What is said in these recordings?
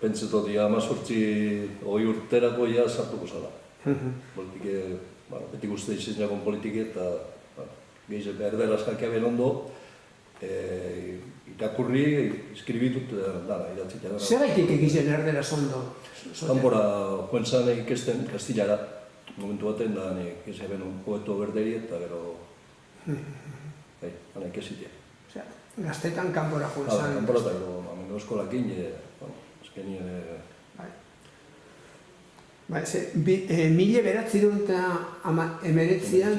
pentsetot ja 18 urterako ja sartuko zala. Politike, beti guzti izan jagon politike eta gehiago behar dela eskalkia ben ondo, irakurri, iskribitut dara, idatzit jara. Zer gaitik egizien erderaz ondo? Kanpora joan zan ikesten kastillara, momentu baten da ikese ben un poeto berderi eta gero... Hana ikesitia. Gaztetan kanpora joan zan? Kanpora eta gero, amengo eskolakin, eskenien... Mila beratzireun eta emeretzian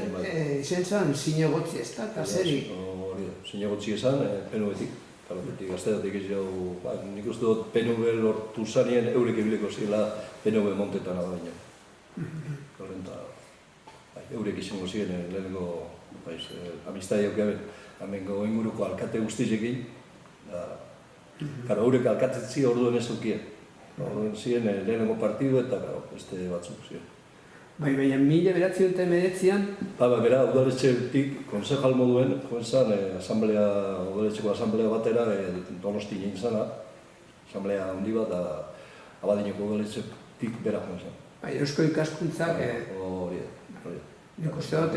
izan zan zinegotzi ez da, eta zeri? Zinegotzi esan, PNV-tik. Gaztetatik ez jau, nik uste dut PNV lortu zanien eurek ebileko zila PNV montetan abaino. Horren eta eurek izango ziren lehenengo amistadi haukeaben. Hemengo inguruko alkate guztizekin. Eurek alkatetzi orduen ez dukien. Orduen ziren lehenengo partidu eta beste batzuk ziren. Baina mila beratzireun eta emeretzian? Bera, udaletxetik, konsejal moduen, joan zan, udaletxeko asamblea batera Donosti egin zana, asamblea handi bat, Abadineko udaletxetik bera joan zan. Eusko ikaskuntzak... Hori. Nik uste dut,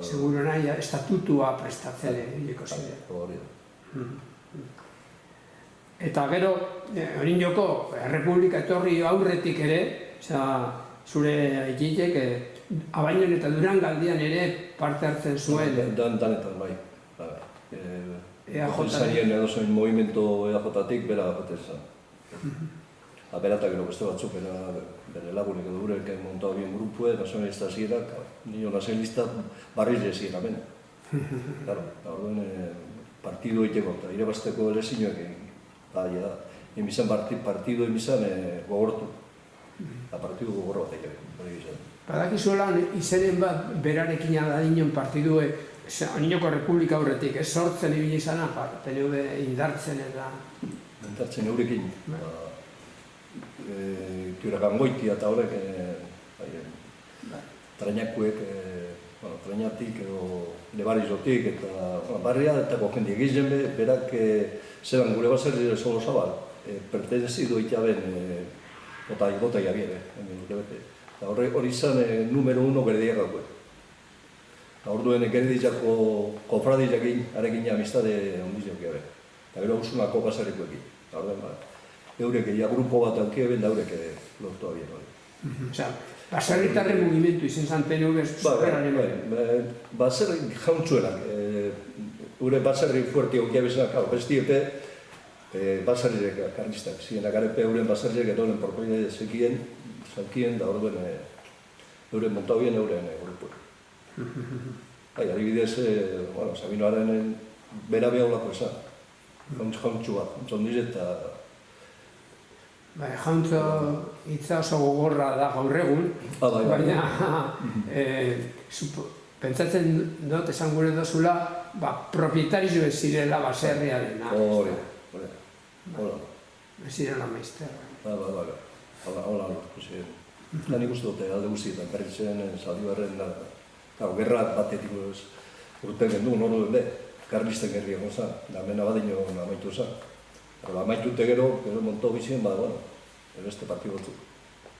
seguro nahi, estatutua prestatzen egiko zide. Hori. Eta gero, horin joko, Errepublika etorri aurretik ere, zure aitzek, Abainon eta Durangaldian ere parte hartzen zuen. Danetan, bai. EAJ-en edozein movimento EAJ-tik bera baten zen. Beratak gero beste batzuk, bere lagunek edo gurek montau bien grupue, nazionalista zierak, nio nazionalista barriz ezien amen. Orduen partidu egiteko, eta irebazteko ere zinuek egin. Emizan partidu emizan gogortu. Partidu gogorra bat egin. Badakizuela izenen bat berarekin adadinon partidue, Aninoko Republika aurretik, ez sortzen ibili izana, PNV indartzen eta... Indartzen eurekin. Tiuragangoitia eta horrek, trainakuek, trainatik edo lebarizotik eta barria eta jende egizien berak zelan gure baserri solo zabal, pertenzido itaben bota jabiere, hori izan numero 1 gerediak gaukue. Orduen gerediako kofradiakin arekin amistade ondizioak gabe. Eta gero usunako baserrikoekin. Eurek egia grupo bat aukeben da eurek lortu abien hori. Baserritarren mugimendu izan zan PNV superaren hori? Baserri jauntzuenak. Eure baserri fuerti aukiabezenak, bestiepe baserriek karlistak. Zienak arepe euren baserriek edoren porpoide zekien da orduen euren montau bien euren grupo. Adibidez, Sabinoaren bera behaulako esan. Jauntzu bat, jondiz eta... Jauntzo hitza oso gogorra da gaur egun, baina pentsatzen dut esan gure dozula propietarizue zirela baserriarena. Hori. Zirela maizterra. Hola, nik uste dute alde guztietan, berritzen, Zaldibarren, gerra batetik urten gendun, hori be, karlisten gerriak gonzan, da hemen Abadino amaitu zan. Amaitute gero monto bizien, beste partidu batzuk.